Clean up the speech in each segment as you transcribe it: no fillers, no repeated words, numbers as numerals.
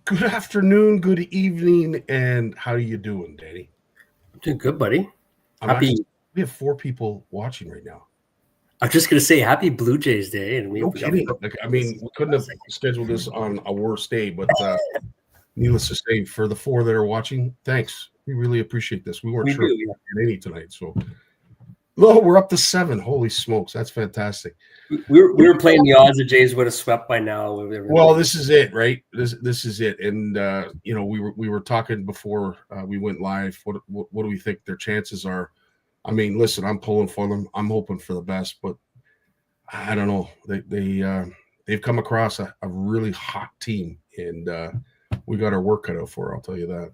Good afternoon, good evening, and how are you doing, Danny? Doing good, buddy. I'm Happy. actually we have 4 people watching right now. I'm just gonna say Happy Blue Jays Day, and we No got kidding. Like, I mean, we couldn't have scheduled this on a worse day, but needless to say, for the 4 that are watching, thanks. We really appreciate this. We weren't we sure if do. we had any tonight, so we're up to 7. Holy smokes, that's fantastic. We were playing the odds. The Jays would have swept by now. Well, this is it, right? This is it, and we were talking before we went live. What do we think their chances are? I mean, listen, I'm pulling for them. I'm hoping for the best, but I don't know. They've come across a really hot team, and we got our work cut out for it. I'll tell you that.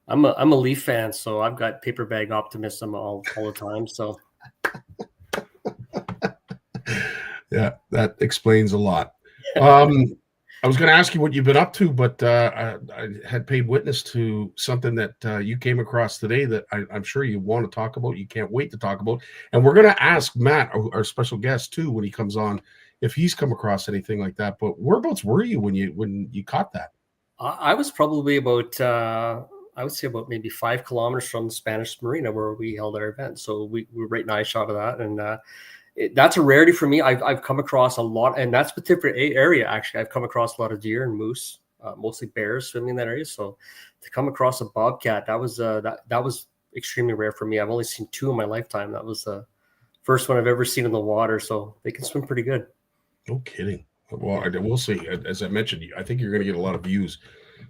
I'm a Leaf fan, so I've got paper bag optimism all the time. So Yeah, that explains a lot. I was going to ask you what you've been up to, but I had paid witness to something that you came across today that I'm sure you want to talk about. You can't wait to talk about. And we're going to ask Matt, our special guest, too, when he comes on, if he's come across anything like that. But whereabouts were you when you caught that? I was probably about I would say about maybe 5 kilometers from the Spanish Marina where we held our event. So we were right in eye shot of that, and that's a rarity for me. I've come across a lot, and that's particular area. Actually, I've come across a lot of deer and moose, mostly bears swimming in that area. So to come across a bobcat, that was extremely rare for me. I've only seen 2 in my lifetime. That was the first one I've ever seen in the water. So they can swim pretty good. No kidding. Well, we'll see. As I mentioned, I think you're going to get a lot of views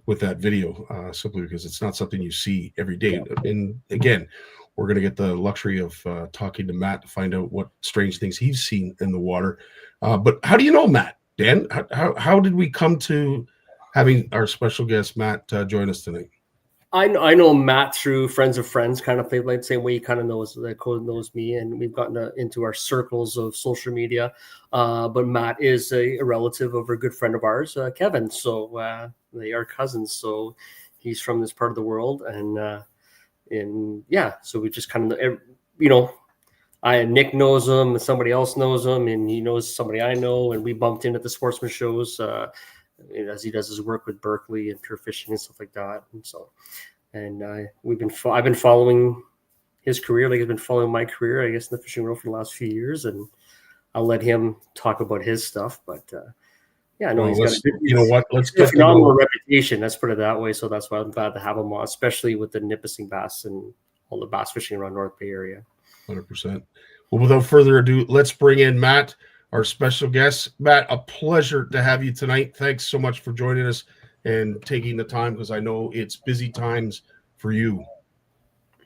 with that video, simply because it's not something you see every day. And again, we're going to get the luxury of talking to Matt to find out what strange things he's seen in the water. But how do you know Matt, Dan? How did we come to having our special guest Matt join us tonight? I know Matt through friends of friends, kind of like the same way he kind of knows that Code knows me, and we've gotten into our circles of social media. But Matt is a relative of a good friend of ours, Kevin. So they are cousins. So he's from this part of the world, and yeah, so we just kind of, Nick knows him, and somebody else knows him, and he knows somebody I know, and we bumped in at the sportsman shows as he does his work with Berkeley and Pure Fishing and stuff like that. And so, I've been following his career, like he's been following my career, I guess, in the fishing world for the last few years, and I'll let him talk about his stuff. But yeah, I know he's got a phenomenal reputation. Let's put it that way. So that's why I'm glad to have him on, especially with the Nipissing bass and all the bass fishing around North Bay area. 100%. Well, without further ado, let's bring in Matt, our special guest. Matt, a pleasure to have you tonight. Thanks so much for joining us and taking the time, because I know it's busy times for you.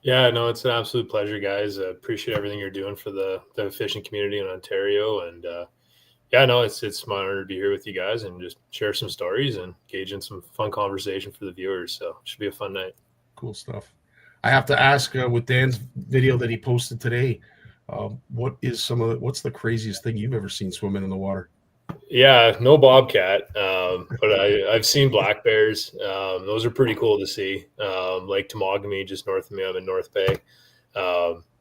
Yeah, no, it's an absolute pleasure, guys. I appreciate everything you're doing for the fishing community in Ontario. And yeah, no, it's my honor to be here with you guys and just share some stories and engage in some fun conversation for the viewers. So it should be a fun night. Cool stuff. I have to ask, with Dan's video that he posted today, what's the craziest thing you've ever seen swimming in the water? Yeah, no bobcat, but I've seen black bears. Those are pretty cool to see. Lake Temagami, just north of me, I'm in North Bay.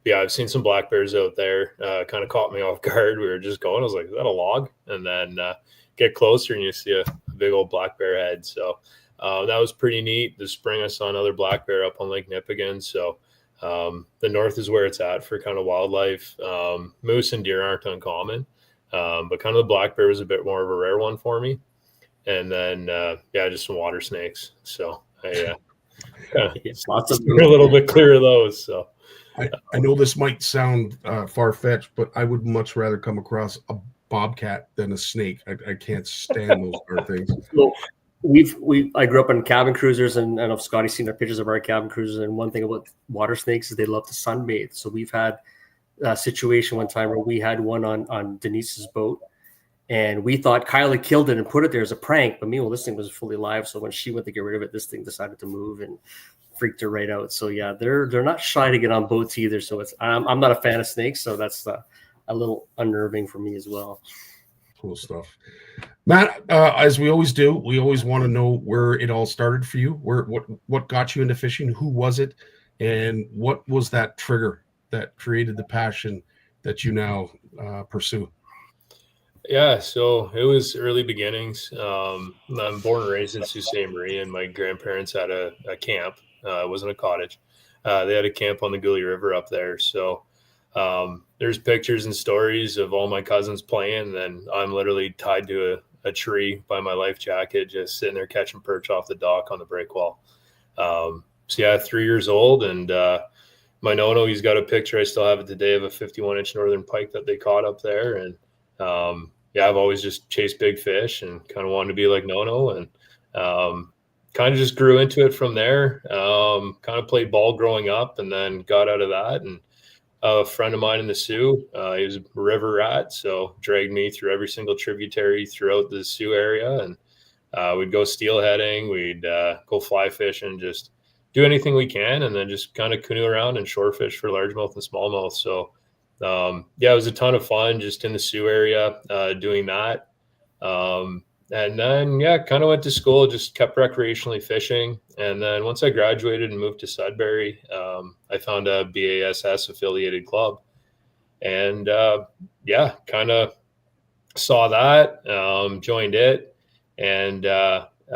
Yeah, I've seen some black bears out there. Kind of caught me off guard. We were just going. I was like, is that a log? And then get closer and you see a big old black bear head. So that was pretty neat. This spring I saw another black bear up on Lake Nipigon. So the north is where it's at for kind of wildlife. Moose and deer aren't uncommon. But kind of the black bear was a bit more of a rare one for me. And then, just some water snakes. So I lots of a little bit clear of those. So I know this might sound far-fetched, but I would much rather come across a bobcat than a snake. I can't stand those sort of things. Well, I grew up on cabin cruisers, and I know Scottie seen our pictures of our cabin cruisers. And one thing about water snakes is they love to sunbathe. So we've had a situation one time where we had one on Denise's boat, and we thought Kyle had killed it and put it there as a prank. But meanwhile, this thing was fully alive. So when she went to get rid of it, this thing decided to move and freaked her right out. So yeah, they're not shy to get on boats either. So I'm not a fan of snakes, so that's a little unnerving for me as well. Cool stuff. Matt, as we always do, we always want to know where it all started for you. What got you into fishing? Who was it? And what was that trigger that created the passion that you now pursue? Yeah, so it was early beginnings. I'm born and raised in Sault Ste. Marie, and my grandparents had a camp. It wasn't a cottage. They had a camp on the Gully River up there. So there's pictures and stories of all my cousins playing, and I'm literally tied to a tree by my life jacket, just sitting there catching perch off the dock on the breakwall. So yeah, 3 years old, and my nono, he's got a picture. I still have it today of a 51-inch northern pike that they caught up there, and yeah, I've always just chased big fish and kind of wanted to be like Nono, and kind of just grew into it from there. Kind of played ball growing up, and then got out of that. And a friend of mine in the Sioux, he was a river rat, so dragged me through every single tributary throughout the Sioux area, and we'd go steelheading, we'd go fly fishing, just do anything we can, and then just kind of canoe around and shore fish for largemouth and smallmouth. So yeah, it was a ton of fun just in the Sioux area doing that. And then, yeah, kind of went to school, just kept recreationally fishing. And then once I graduated and moved to Sudbury, I found a BASS affiliated club. And yeah, kind of saw that, joined it. And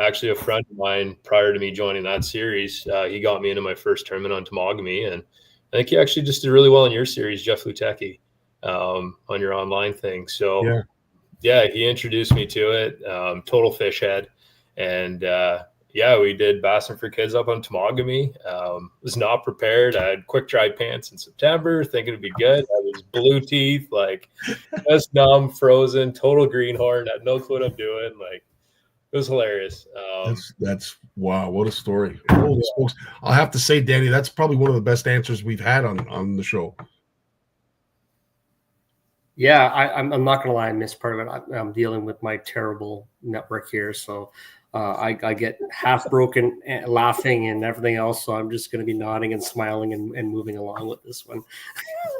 actually, a friend of mine prior to me joining that series, he got me into my first tournament on Temagami. And I think he actually just did really well in your series, Jeff Lutecki, on your online thing. So yeah, he introduced me to it, total fish head. And yeah, we did Bassin for Kids up on Temagami. Was not prepared. I had quick dry pants in September, thinking it'd be good. I was blue teeth, like just numb, frozen, total greenhorn, had no clue what I'm doing. Like, it was hilarious. That's wow, what a story. Holy smokes. I'll have to say, Danny, that's probably one of the best answers we've had on the show. Yeah, I'm not gonna lie, I missed part of it. I'm dealing with my terrible network here, so I get half broken, laughing and everything else. So I'm just gonna be nodding and smiling and moving along with this one.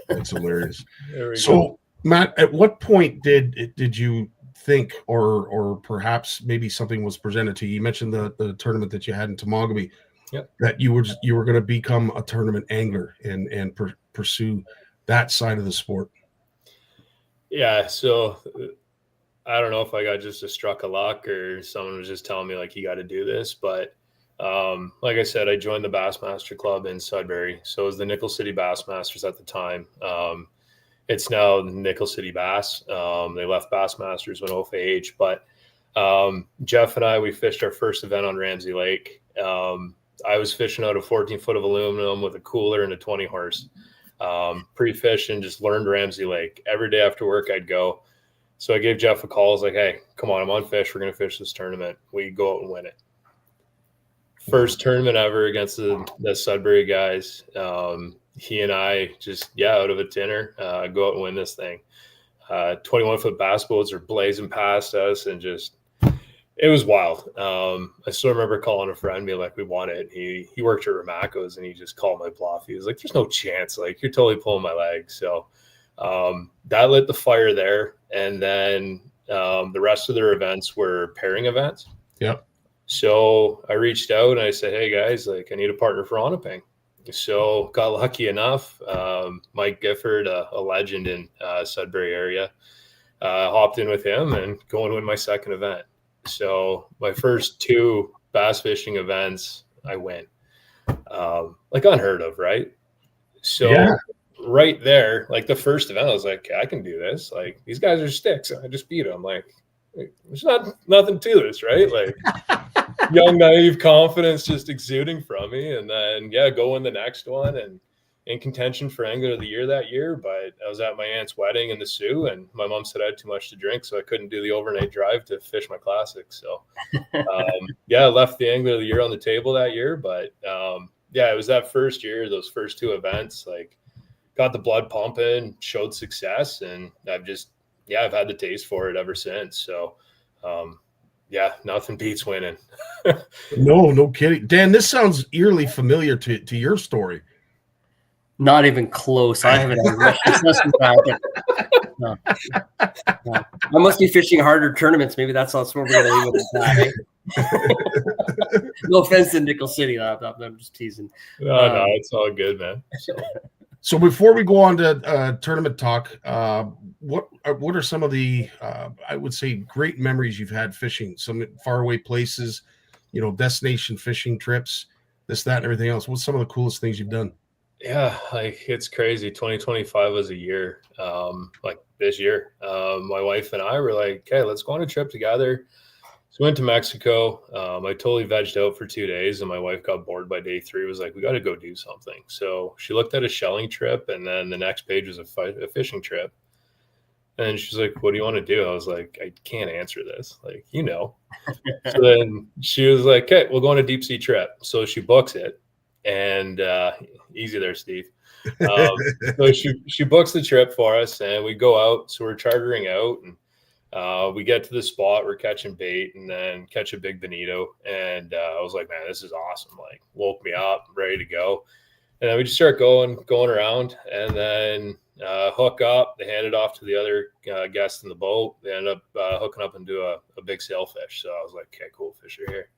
That's hilarious. So, Matt, at what point did you think, or perhaps maybe something was presented to you? You mentioned the tournament that you had in Temagami, that you were going to become a tournament angler and pursue that side of the sport. Yeah, so I don't know if I got just a struck of luck or someone was just telling me like, you got to do this, but like I said, I joined the Bassmaster Club in Sudbury, so it was the Nickel City Bassmasters at the time. It's now the Nickel City Bass. They left Bassmasters, went OFAH, but Jeff and I, we fished our first event on Ramsey Lake. I was fishing out a 14-foot of aluminum with a cooler and a 20 horse. Pre-fishing, just learned Ramsey Lake. Every day after work, I'd go. So I gave Jeff a call. I was like, hey, come on, I'm on fish. We're going to fish this tournament. We go out and win it. First tournament ever against the Sudbury guys. He and I just, out of a dinner, go out and win this thing. 21-foot bass boats are blazing past us, and just, it was wild. I still remember calling a friend, being like, we won it. He worked at Ramaco's, and he just called my bluff. He was like, there's no chance. Like, you're totally pulling my leg. So that lit the fire there. And then the rest of their events were pairing events. Yep. So I reached out and I said, hey guys, like, I need a partner for Onaping. So got lucky enough. Mike Gifford, a legend in Sudbury area, hopped in with him and go and win my second event. So my first two bass fishing events, I win. Like, unheard of, right? So right there, like the first event, I was like, I can do this. Like, these guys are sticks. I just beat them. Like, there's nothing to this, right? Like, young, naive confidence just exuding from me. And then, go in the next one and in contention for Angler of the Year that year. But I was at my aunt's wedding in the Sioux, and my mom said I had too much to drink, so I couldn't do the overnight drive to fish my classics. So, I left the Angler of the Year on the table that year. But, it was that first year, those first two events, like, got the blood pumping, showed success, and I've just, I've had the taste for it ever since. So, nothing beats winning. No kidding. Dan, this sounds eerily familiar to your story. Not even close. I haven't had much success with that. No. I must be fishing harder tournaments. Maybe that's where we're going to leave it at that. No offense to Nickel City. I'm just teasing. No, it's all good, man. So before we go on to tournament talk, what are some of the I would say great memories you've had fishing? Some faraway places, destination fishing trips, this, that, and everything else. What's some of the coolest things you've done? Yeah, like it's crazy. 2025 was a year, like this year. My wife and I were like, okay, let's go on a trip together. So we went to Mexico. I totally vegged out for 2 days, and my wife got bored by day 3. Was like, we got to go do something. So she looked at a shelling trip, and then the next page was a fishing trip. And she's like, what do you want to do? I was like, I can't answer this. Like, So then she was like, okay, we'll go on a deep sea trip. So she books it. And easy there, Steve. So she books the trip for us, and we go out. So we're chartering out, and we get to the spot. We're catching bait, and then catch a big bonito. And I was like, man, this is awesome. Like, woke me up, ready to go. And then we just start going around, and then hook up. They hand it off to the other guests in the boat. They end up hooking up into a big sailfish. So I was like, okay, cool, fish are here.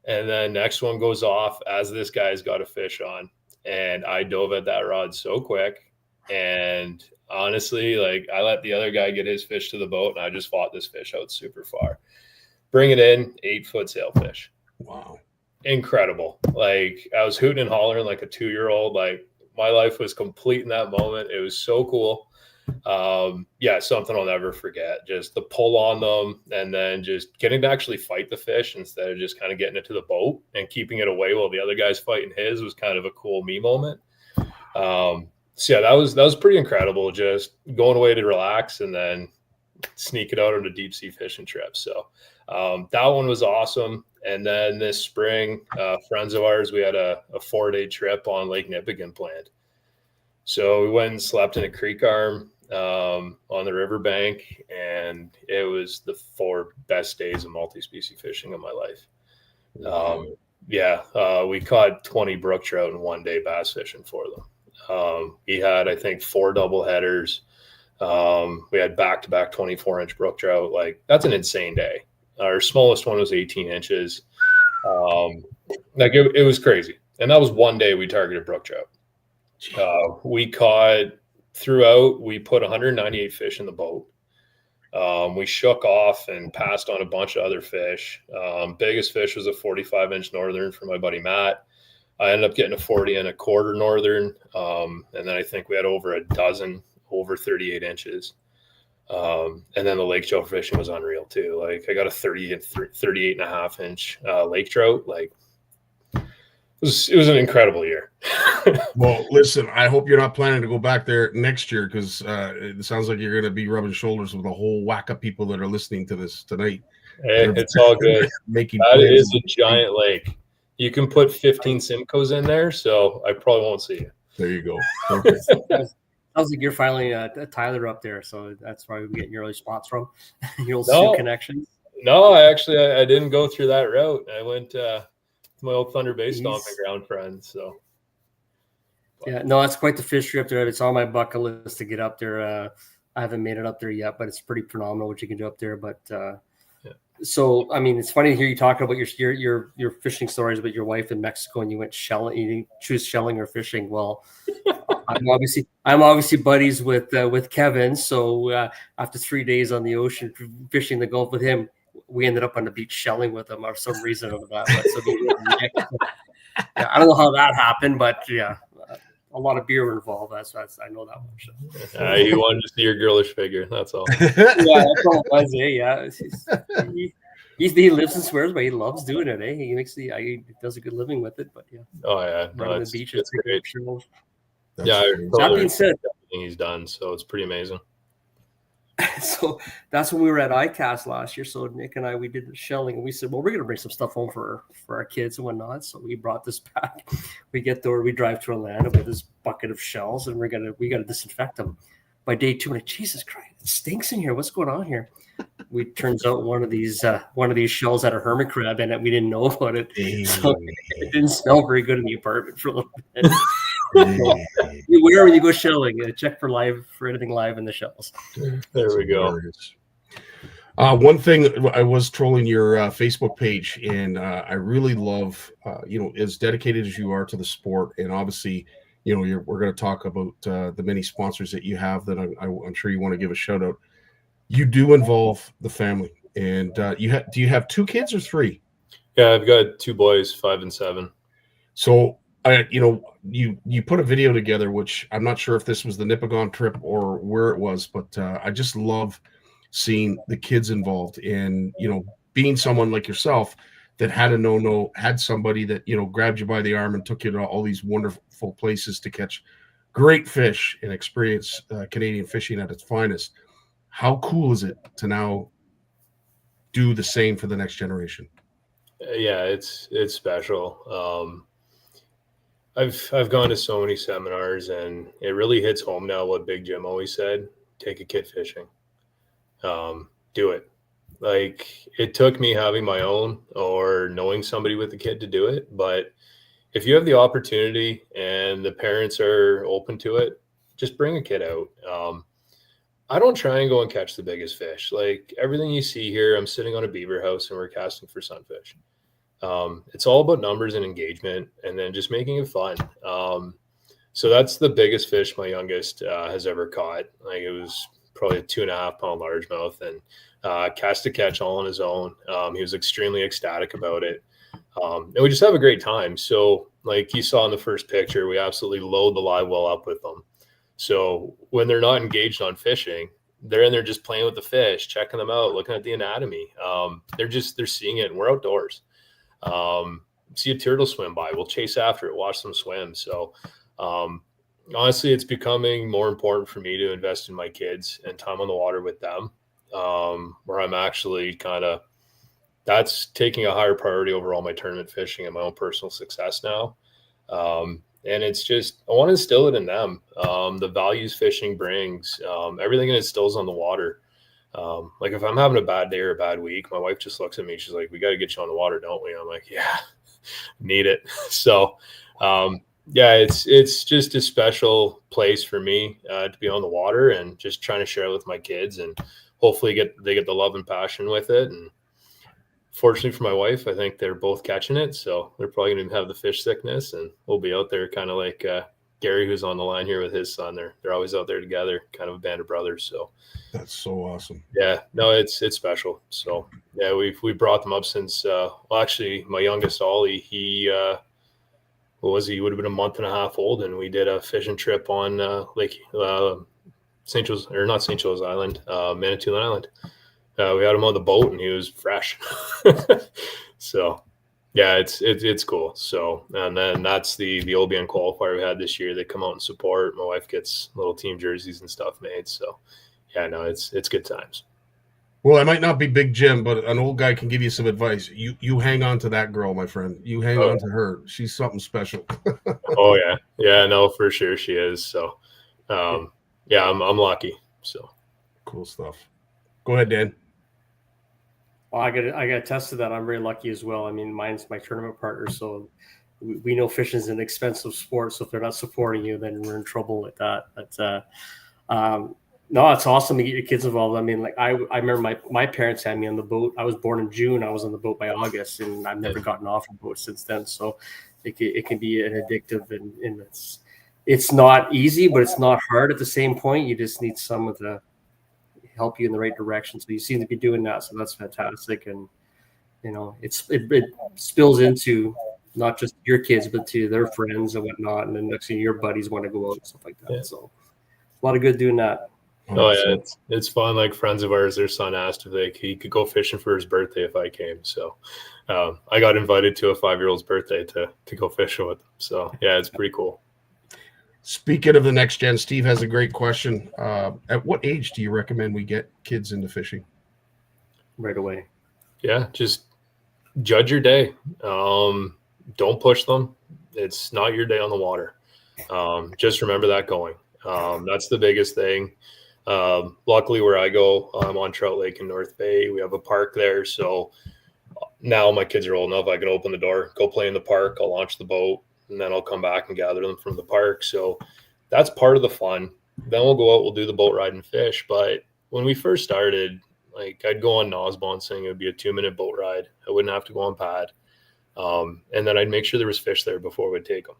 And then next one goes off as this guy's got a fish on, and I dove at that rod so quick. And honestly, like, I let the other guy get his fish to the boat, and I just fought this fish out super far. Bring it in, 8-foot sailfish. Wow. Incredible. Like, I was hooting and hollering like a 2-year-old. Like, my life was complete in that moment. It was so cool. Yeah, something I'll never forget. Just the pull on them, and then just getting to actually fight the fish instead of just kind of getting it to the boat and keeping it away while the other guy's fighting his was kind of a cool me moment. So yeah, that was pretty incredible. Just going away to relax and then sneak it out on a deep sea fishing trip. So that one was awesome. And then this spring, friends of ours, we had a 4-day trip on Lake Nipigon planned. So we went and slept in a creek arm on the riverbank, and it was the 4 best days of multi-species fishing of my life. We caught 20 brook trout in 1 day bass fishing for them. We had, I think, 4 double headers. We had back-to-back 24-inch brook trout. Like, that's an insane day. Our smallest one was 18 inches. It was crazy. And that was 1 day we targeted brook trout. We caught throughout, we put 198 fish in the boat. We shook off and passed on a bunch of other fish. Biggest fish was a 45-inch northern for my buddy Matt. I ended up getting a 40 and a quarter northern. And then I think we had over a dozen over 38 inches. And then the lake trout fishing was unreal too. Like, I got a 38 and a half inch lake trout. Like, it was an incredible year. Well, listen, I hope you're not planning to go back there next year, because it sounds like you're going to be rubbing shoulders with a whole whack of people that are listening to this tonight. Hey, it's all good. That is a giant lake. You can put 15 Simcoes in there, so I probably won't see you. There you go. Perfect. Sounds like you're finally Tyler up there, so that's where we're getting your early spots from. Your old connections. No, I didn't go through that route. I went to my old Thunder Bay stomping ground friends. So yeah, no, it's quite the fish trip there. It's on my bucket list to get up there. I haven't made it up there yet, but it's pretty phenomenal what you can do up there. But so I mean, it's funny to hear you talk about your fishing stories about your wife in Mexico, and you went shelling. You didn't choose shelling or fishing. Well, I'm obviously buddies with Kevin. So after 3 days on the ocean fishing the Gulf with him, we ended up on the beach shelling with him for some reason. I don't know how that happened, but yeah, a lot of beer were involved. That's I know that much. You wanted to see your girlish figure. That's all. Yeah, that's all it was. Yeah. He lives and swears, but he loves doing it. He does a good living with it. But yeah. Oh yeah, no, the beach is great. Yeah. That being said, everything he's done, so it's pretty amazing. So that's when we were at ICAST last year. So Nick and we did the shelling, and we said, well, we're going to bring some stuff home for our kids and whatnot. So we brought this back. We get there, we drive to Orlando with this bucket of shells, and we got to disinfect them. By day 2, I'm like, Jesus Christ, it stinks in here. What's going on here? Turns out one of these shells had a hermit crab in it. We didn't know about it. So it didn't smell very good in the apartment for a little bit. Beware when you go shelling. Check for anything live in the shells. There we go. One thing, I was trolling your Facebook page, and I really love, as dedicated as you are to the sport, and obviously we're going to talk about the many sponsors that you have that I'm sure you want to give a shout out. You do involve the family, and do you have 2 kids or 3? Yeah, I've got 2 boys, 5 and 7. So you put a video together, which I'm not sure if this was the Nipigon trip or where it was, but I just love seeing the kids involved, and being someone like yourself that had a no, had somebody that grabbed you by the arm and took you to all these wonderful places to catch great fish and experience Canadian fishing at its finest. How cool is it to now do the same for the next generation? Yeah, it's special. I've gone to so many seminars, and it really hits home now what Big Jim always said: take a kid fishing. Do it. Like, it took me having my own or knowing somebody with a kid to do it, but if you have the opportunity and the parents are open to it, just bring a kid out. I don't try and go and catch the biggest fish. Like, everything you see here, I'm sitting on a beaver house and we're casting for sunfish. It's all about numbers and engagement, and then just making it fun. So that's the biggest fish my youngest has ever caught. Like, it was probably a 2.5 pound largemouth, and cast a catch all on his own. He was extremely ecstatic about it. And we just have a great time. So, like you saw in the first picture, we absolutely load the live well up with them. So when they're not engaged on fishing, they're in there just playing with the fish, checking them out, looking at the anatomy. They're seeing it, and we're outdoors. See a turtle swim by, we'll chase after it, watch them swim. So honestly, it's becoming more important for me to invest in my kids and time on the water with them, where I'm actually that's taking a higher priority over all my tournament fishing and my own personal success now. And it's just, I want to instill it in them. The values fishing brings, everything it instills on the water. Like, if I'm having a bad day or a bad week, my wife just looks at me. She's like, "We got to get you on the water, don't we?" I'm like, "Yeah, need it." So, yeah, it's just a special place for me to be on the water, and just trying to share it with my kids, and hopefully they get the love and passion with it. And fortunately for my wife, I think they're both catching it, so they're probably going to have the fish sickness, and we'll be out there kind of like Gary, who's on the line here with his son. They're always out there together, kind of a band of brothers. So That's so awesome. yeah, no, it's special. So yeah, we brought them up since well, actually, my youngest Ollie, he what was he? Would have been a month and a half old, and we did a fishing trip on Lake St. Joe's, or not St. Joe's Island, Manitoulin Island. We had him on the boat, and he was fresh. So yeah, it's cool. So, and then that's the OBN qualifier we had this year. They come out and support. My wife gets little team jerseys and stuff made. So yeah, no, it's good times. Well, I might not be Big Jim, but an old guy can give you some advice. You hang on to that girl, my friend. You hang on to her. She's something special. Oh yeah, no, for sure she is. So yeah, I'm lucky. So cool stuff. Go ahead, Dan. Well, I got to attest to that. I'm very lucky as well. I mean, mine's my tournament partner, so we know fishing is an expensive sport. So if they're not supporting you, then we're in trouble with that. But no, it's awesome to get your kids involved. I mean, like I remember my parents had me on the boat. I was born in June. I was on the boat by August, and I've never gotten off a boat since then. So it can be an addictive, and it's not easy, but it's not hard at the same point. You just need someone to help you in the right direction. So you seem to be doing that. So that's fantastic. And, it spills into not just your kids, but to their friends and whatnot. And then next thing your buddies want to go out and stuff like that. Yeah. So a lot of good doing that. Oh yeah, it's fun. Like, friends of ours, their son asked if he could go fishing for his birthday if I came. So I got invited to a 5-year-old's birthday to go fishing with them. So yeah, it's pretty cool. Speaking of the next gen, Steve has a great question. At what age do you recommend we get kids into fishing? Right away. Yeah, just judge your day. Don't push them. It's not your day on the water. Just remember that going. That's the biggest thing. Luckily, where I go, I'm on Trout Lake in North Bay. We have a park there. So now my kids are old enough, I can open the door, go play in the park. I'll launch the boat, and then I'll come back and gather them from the park. So that's part of the fun. Then we'll go out, we'll do the boat ride and fish. But when we first started, like, I'd go on Nosbonsing. It would be a 2-minute boat ride. I wouldn't have to go on pad. And then I'd make sure there was fish there before we'd take them.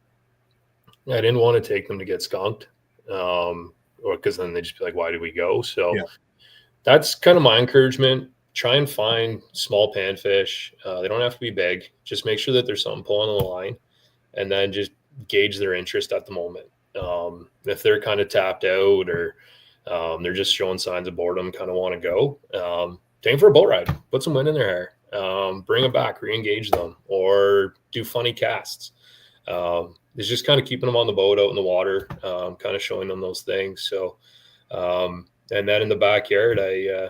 I didn't want to take them to get skunked, or because then they'd just be like, why did we go? So that's kind of my encouragement. Try and find small panfish. They don't have to be big. Just make sure that there's something pulling on the line, and then just gauge their interest at the moment. If they're kind of tapped out, or they're just showing signs of boredom, kind of want to go, take them for a boat ride, put some wind in their hair, bring them back, re-engage them, or do funny casts. It's just kind of keeping them on the boat, out in the water, kind of showing them those things. So, and then in the backyard, I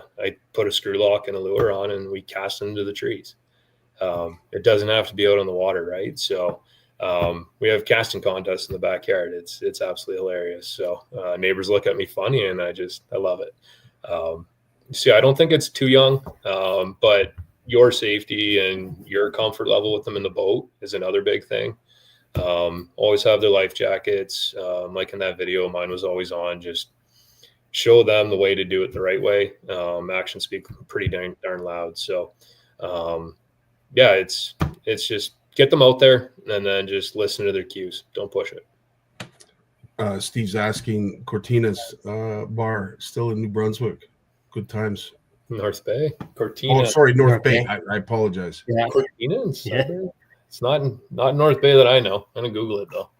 put a screw lock and a lure on, and we cast them into the trees. It doesn't have to be out on the water, right? So we have casting contests in the backyard. It's absolutely hilarious. So neighbors look at me funny, and I love it. I don't think it's too young, but your safety and your comfort level with them in the boat is another big thing. Always have their life jackets. Like in that video, mine was always on. Just show them the way to do it the right way. Actions speak pretty darn loud. So, it's just get them out there and then just listen to their cues. Don't push it. Steve's asking, Cortina's bar still in New Brunswick. Good times. North Bay, Cortina. Oh, sorry, North Bay. I apologize. Yeah. Cortina and Sudbury. It's not North Bay that I know. I'm gonna Google it though.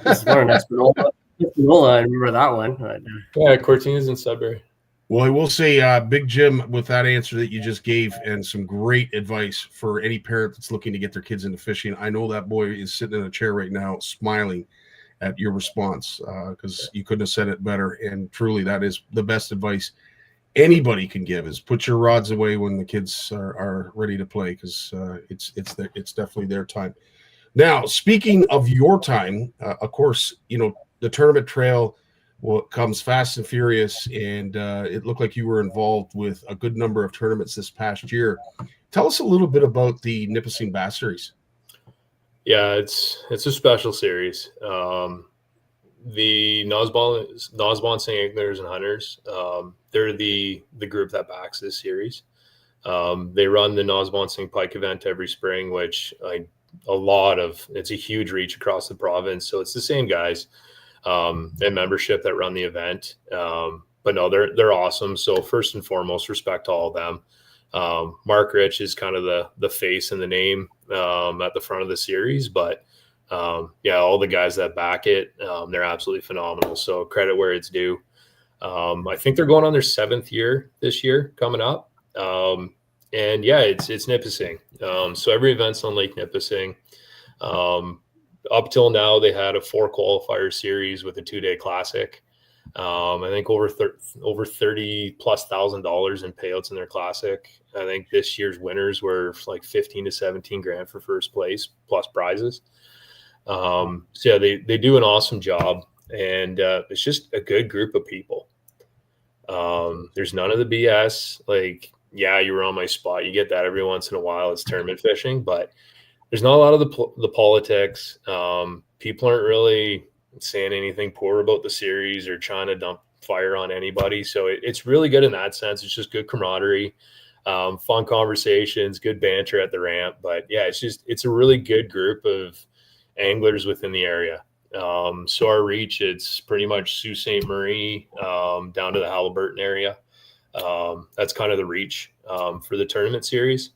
This is one in Espanola. I remember that one. Yeah, Cortina's in Sudbury. Well, I will say, Big Jim, with that answer that you just gave and some great advice for any parent that's looking to get their kids into fishing. I know that boy is sitting in a chair right now smiling at your response because you couldn't have said it better. And truly, that is the best advice anybody can give, is put your rods away when the kids are ready to play, because it's definitely their time. Now, speaking of your time, of course, the tournament trail comes fast and furious, and it looked like you were involved with a good number of tournaments this past year. Tell us a little bit about the Nipissing Bass Series. Yeah, it's a special series. The Nosbonsing Anglers and Hunters, they're the group that backs this series. They run the Nosbonsing Pike event every spring, which it's a huge reach across the province. So it's the same guys and membership that run the event. But no, they're awesome. So first and foremost, respect to all of them. Mark Rich is kind of the face and the name at the front of the series, but all the guys that back it, they're absolutely phenomenal. So credit where it's due. I think they're going on their 7th year this year coming up. It's Nipissing. So every event's on Lake Nipissing. Up till now, they had a 4 qualifier series with a 2-day classic. I think over $30,000+ in payouts in their classic. I think this year's winners were like 15 to 17 grand for first place plus prizes. They do an awesome job, and it's just a good group of people. There's none of the BS. Like, you were on my spot. You get that every once in a while. It's tournament fishing, but there's not a lot of the politics. People aren't really saying anything poor about the series or trying to dump fire on anybody. So it's really good in that sense. It's just good camaraderie, fun conversations, good banter at the ramp. But it's a really good group of anglers within the area. So our reach, it's pretty much Sault Ste. Marie down to the Haliburton area. That's kind of the reach for the tournament series.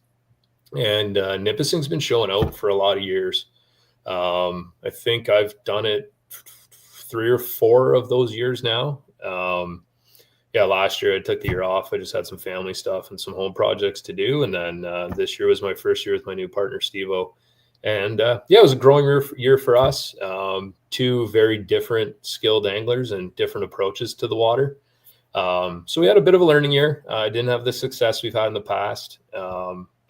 And Nipissing's been showing out for a lot of years. I think I've done it 3 or 4 of those years now. Last year I took the year off. I just had some family stuff and some home projects to do. And then this year was my first year with my new partner, Steve-O. And it was a growing year for us. 2 very different skilled anglers and different approaches to the water. So we had a bit of a learning year. I didn't have the success we've had in the past.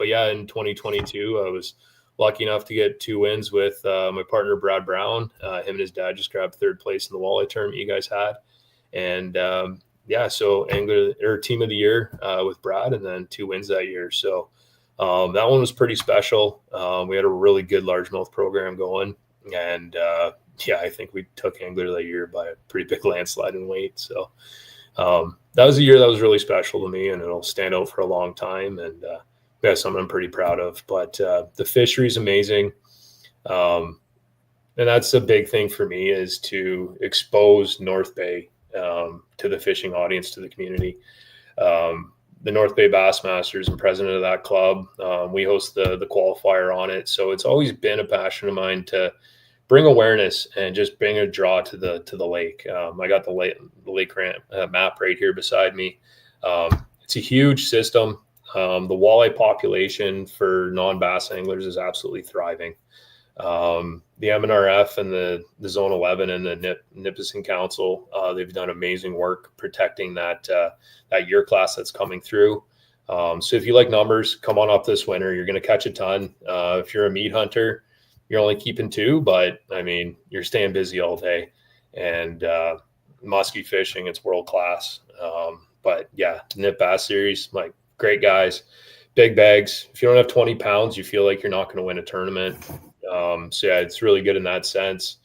In 2022, I was lucky enough to get 2 wins with my partner, Brad Brown. Him and his dad just grabbed 3rd place in the walleye tournament you guys had. And so angler or team of the year with Brad, and then 2 wins that year. So that one was pretty special. We had a really good largemouth program going. And I think we took angler that year by a pretty big landslide in weight. So that was a year that was really special to me, and it'll stand out for a long time. And something I'm pretty proud of. But the fishery is amazing. And that's a big thing for me, is to expose North Bay to the fishing audience, to the community. The North Bay Bassmasters, and president of that club, we host the qualifier on it. So it's always been a passion of mine to bring awareness and just bring a draw to the lake. I got the lake map right here beside me. It's a huge system. The walleye population for non-bass anglers is absolutely thriving. The MNRF and the Zone 11 and the Nipissing Council, they've done amazing work protecting that year class that's coming through. So if you like numbers, come on up this winter. You're going to catch a ton. If you're a meat hunter, you're only keeping 2, but I mean, you're staying busy all day. And muskie fishing, it's world class. But yeah, Nip Bass Series, like, great guys, big bags. If you don't have 20 pounds, you feel like you're not going to win a tournament. So yeah, it's really good in that sense.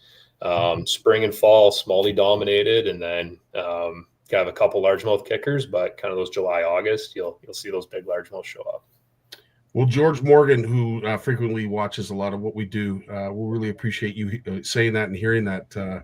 Spring and fall, smallie dominated, and then have a couple largemouth kickers, but kind of those July, August, you'll see those big largemouth show up. Well, George Morgan, who frequently watches a lot of what we do, will really appreciate you saying that and hearing that.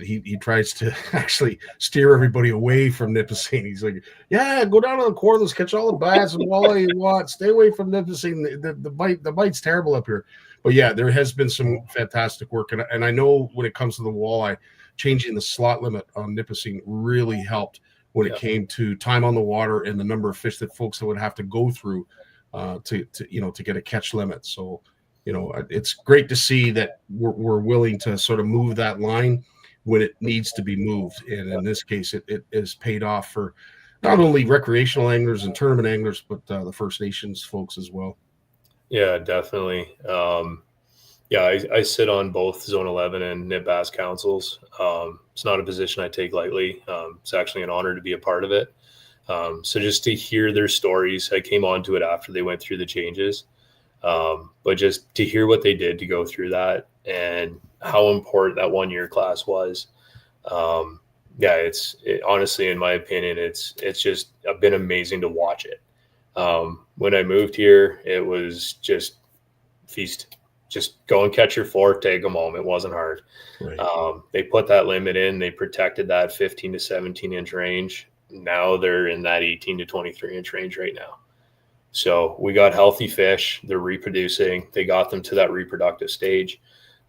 He tries to actually steer everybody away from Nipissing. He's like, yeah, go down to the cordless, catch all the bass and walleye you want. Stay away from Nipissing. The bite's terrible up here. But yeah, there has been some fantastic work. And I know when it comes to the walleye, changing the slot limit on Nipissing really helped when it came to time on the water and the number of fish that folks would have to go through to get a catch limit. So, it's great to see that we're willing to sort of move that line when it needs to be moved. And in this case, it is paid off for not only recreational anglers and tournament anglers, but the First Nations folks as well. Yeah, definitely. I sit on both Zone 11 and Nip Bass councils. It's not a position I take lightly. It's actually an honor to be a part of it. So just to hear their stories, I came onto it after they went through the changes. But just to hear what they did to go through that and how important that 1 year class was. Honestly, in my opinion, it's just been amazing to watch it. When I moved here, it was just feast. Just go and catch your 4, take them home. It wasn't hard. Right. They put that limit in. They protected that 15 to 17 inch range. Now they're in that 18 to 23 inch range right now. So we got healthy fish. They're reproducing. They got them to that reproductive stage.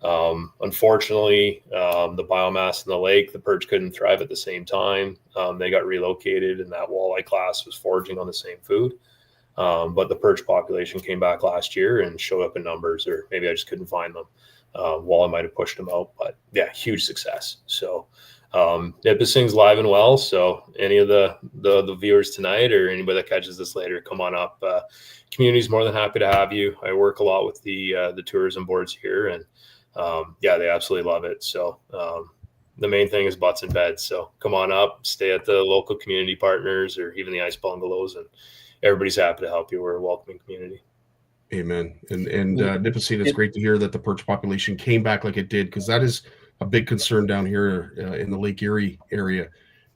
Unfortunately, the biomass in the lake, the perch couldn't thrive at the same time. They got relocated, and that walleye class was foraging on the same food. But the perch population came back last year and showed up in numbers, or maybe I just couldn't find them. Walleye might have pushed them out, but yeah, huge success. So Nipissing's live and well. So any of the viewers tonight, or anybody that catches this later, come on up. Community's more than happy to have you. I work a lot with the tourism boards here, and they absolutely love it. So the main thing is butts and beds. So come on up, stay at the local community partners or even the ice bungalows, and everybody's happy to help you. We're a welcoming community. Amen. And Nipissing, it's great to hear that the perch population came back like it did, because that is a big concern down here in the Lake Erie area,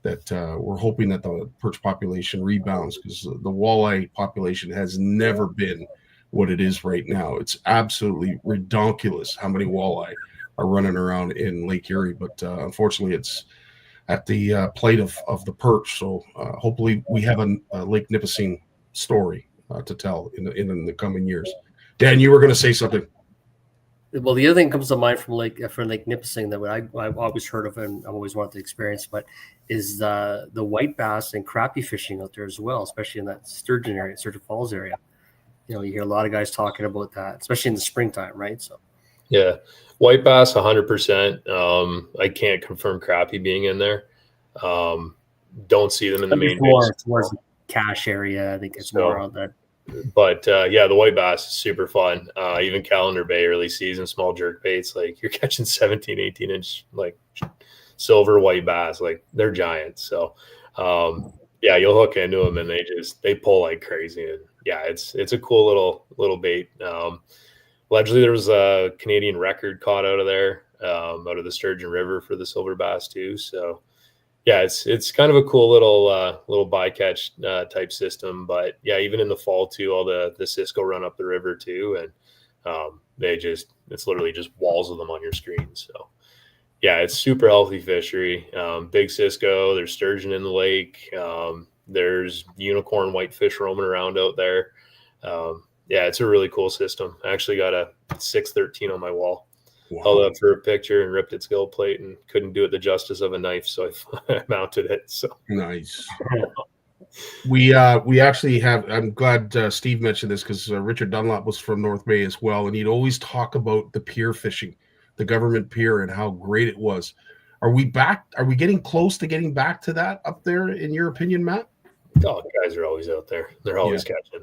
that we're hoping that the perch population rebounds, because the walleye population has never been what it is right now. It's absolutely redonkulous how many walleye are running around in Lake Erie, but unfortunately it's at the plate of the perch. So hopefully we have a Lake Nipissing story to tell in the coming years. Dan, you were going to say something. Well, the other thing comes to mind from Lake Nipissing that I've always heard of and I've always wanted to experience, but is the white bass and crappie fishing out there as well, especially in that Sturgeon area, Sturgeon Falls area. You hear a lot of guys talking about that, especially in the springtime, right? So, yeah, white bass, 100%. I can't confirm crappie being in there. Don't see them in the main. Towards the Cache area, I think it's more on that. But the white bass is super fun. Even Calendar Bay early season, small jerk baits, like you're catching 17, 18 inch like silver white bass, like they're giants. So you'll hook into them and they pull like crazy. And yeah, it's a cool little bait. Allegedly there was a Canadian record caught out of there, out of the Sturgeon River for the silver bass too. So yeah, it's kind of a cool little bycatch type system. But yeah, even in the fall too, all the Cisco run up the river too, and It's literally just walls of them on your screen. So yeah, it's super healthy fishery. Big Cisco, there's sturgeon in the lake. There's unicorn whitefish roaming around out there. Yeah, it's a really cool system. I actually got a 613 on my wall. Wow. Held up for a picture and ripped its gill plate and couldn't do it the justice of a knife, so I mounted it. So nice. We actually have. I'm glad Steve mentioned this because Richard Dunlop was from North Bay as well, and he'd always talk about the pier fishing, the government pier, and how great it was. Are we back? Are we getting close to getting back to that up there? In your opinion, Matt? Oh, guys are always out there. They're always catching.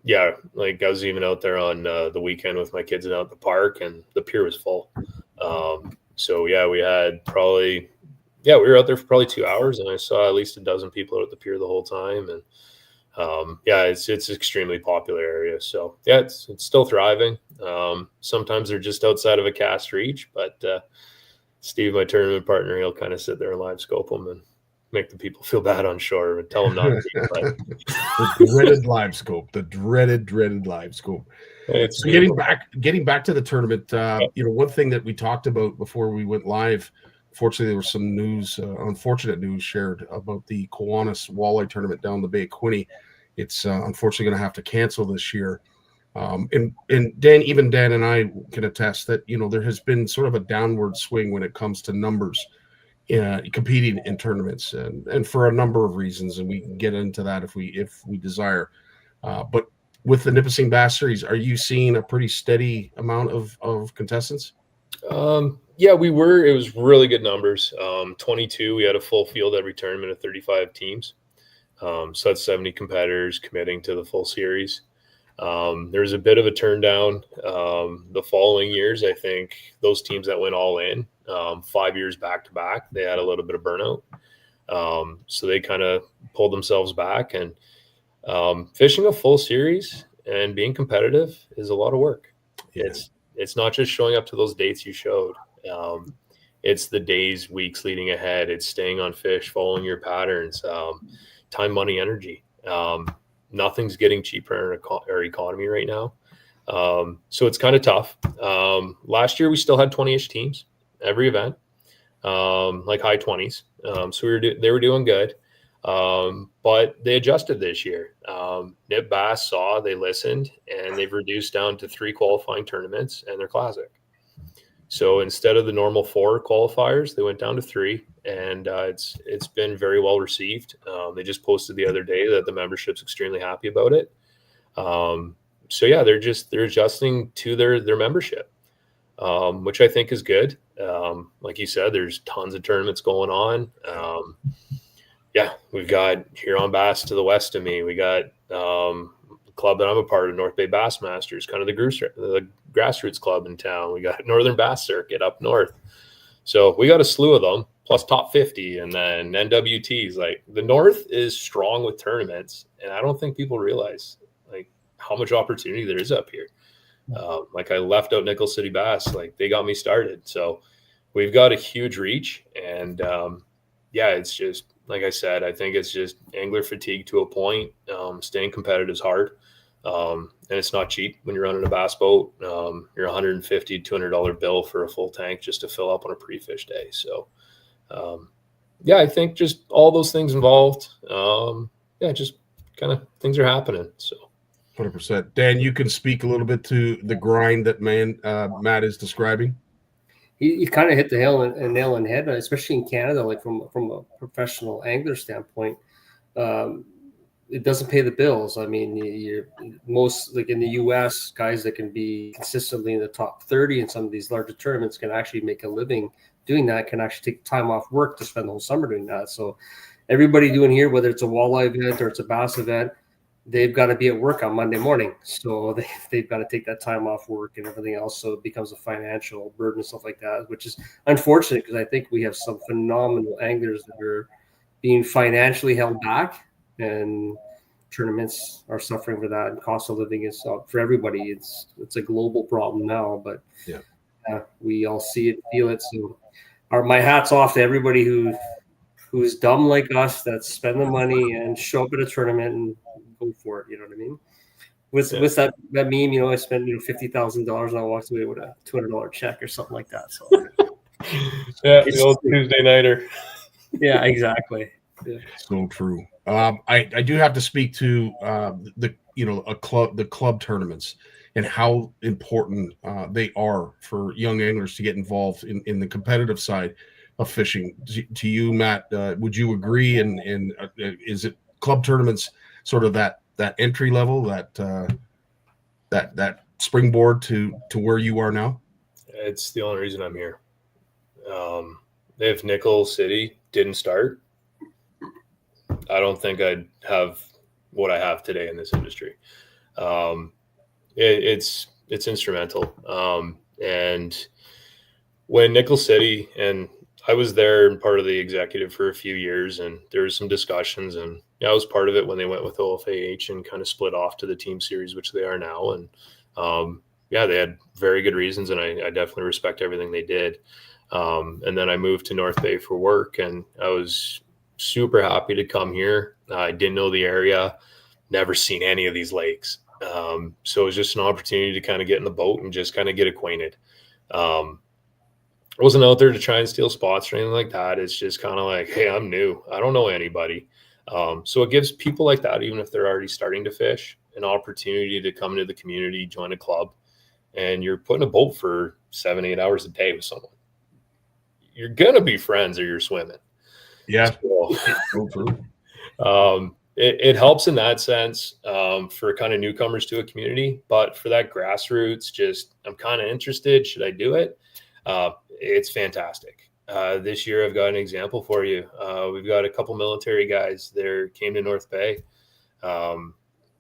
Yeah, like I was even out there on the weekend with my kids out at the park, and the pier was full. So yeah, we were out there for probably 2 hours, and I saw at least a dozen people out at the pier the whole time. And yeah, it's extremely popular area. So yeah, it's still thriving. Sometimes they're just outside of a cast reach, but Steve, my tournament partner, he'll kind of sit there and live scope them and make the people feel bad on shore and tell them not to. But the dreaded live scope, the dreaded live scope. So getting back to the tournament, one thing that we talked about before we went live, fortunately, there was some news, unfortunate news shared about the Kiwanis Walleye tournament down the Bay of Quinte. It's unfortunately going to have to cancel this year. And Dan and I can attest that, there has been sort of a downward swing when it comes to numbers competing in tournaments, and for a number of reasons, and we can get into that if we desire. But with the Nipissing Bass Series, are you seeing a pretty steady amount of contestants? Yeah, we were. It was really good numbers. 22. We had a full field every tournament of 35 teams. So that's 70 competitors committing to the full series. There was a bit of a turn down the following years. I think those teams that went all in 5 years back to back, they had a little bit of burnout. So they kind of pulled themselves back, and fishing a full series and being competitive is a lot of work. Yeah. It's not just showing up to those dates you showed. It's the days, weeks leading ahead. It's staying on fish, following your patterns, time, money, energy. Nothing's getting cheaper in our economy right now. So it's kind of tough. Last year, we still had 20-ish teams every event, like high 20s. So they were doing good. But they adjusted this year. Nip Bass saw, they listened, and they've reduced down to 3 qualifying tournaments and their classic. So instead of the normal 4 qualifiers, they went down to 3, and it's been very well received. They just posted the other day that the membership's extremely happy about it. So yeah, they're adjusting to their membership, which I think is good. Like you said, there's tons of tournaments going on. Yeah, we've got Huron Bass to the west of me. We got the club that I'm a part of, North Bay Bassmasters, kind of the grassroots club in town. We got Northern Bass Circuit up north. So we got a slew of them, plus top 50, and then NWTs. Like, the North is strong with tournaments, and I don't think people realize like how much opportunity there is up here. Like, I left out Nickel City Bass, like they got me started. So we've got a huge reach, and yeah, it's just, like I said, I think it's just angler fatigue to a point. Staying competitive is hard. And it's not cheap when you're running a bass boat. You're $150, $200 bill for a full tank just to fill up on a pre-fish day. So, yeah, I think just all those things involved. Yeah, just kind of things are happening. So, 100%. Dan, you can speak a little bit to the grind that Matt is describing. You kind of hit the nail on the head, especially in Canada, like from a professional angler standpoint. It doesn't pay the bills. I mean, you're most, like in the US, guys that can be consistently in the top 30 in some of these larger tournaments can actually make a living doing that, can actually take time off work to spend the whole summer doing that. So everybody doing here, whether it's a walleye event or it's a bass event, they've got to be at work on Monday morning. So they've got to take that time off work and everything else. So it becomes a financial burden and stuff like that, which is unfortunate because I think we have some phenomenal anglers that are being financially held back, and tournaments are suffering for that. And cost of living is for everybody. It's a global problem now, but yeah, we all see it, feel it. So my hat's off to everybody who's dumb like us, that spend the money and show up at a tournament and go for it. You know what I mean? With that meme, I spent $50,000 and I walked away with a $200 check or something like that. So yeah, the old Tuesday nighter. Yeah, exactly. Yeah. So true. I do have to speak to the club tournaments and how important they are for young anglers to get involved in the competitive side of fishing. To you, Matt, would you agree? And is it club tournaments sort of that entry level, that springboard to where you are now? It's the only reason I'm here. If Nickel City didn't start, I don't think I'd have what I have today in this industry. It's instrumental. And when Nickel City, and I was there and part of the executive for a few years, and there was some discussions, and I was part of it when they went with OFAH and kind of split off to the team series, which they are now. And they had very good reasons, and I definitely respect everything they did. And then I moved to North Bay for work, and I was super happy to come here. I didn't know the area, never seen any of these lakes. So it was just an opportunity to kind of get in the boat and just kind of get acquainted. I wasn't out there to try and steal spots or anything like that. It's just kind of like, hey, I'm new. I don't know anybody. So it gives people like that, even if they're already starting to fish, an opportunity to come into the community, join a club, and you're putting a boat for 7-8 hours a day with someone. You're going to be friends or you're swimming. Yeah. So true. It helps in that sense for kind of newcomers to a community, but for that grassroots, just I'm kind of interested. Should I do it? It's fantastic. This year, I've got an example for you. We've got a couple military guys there came to North Bay.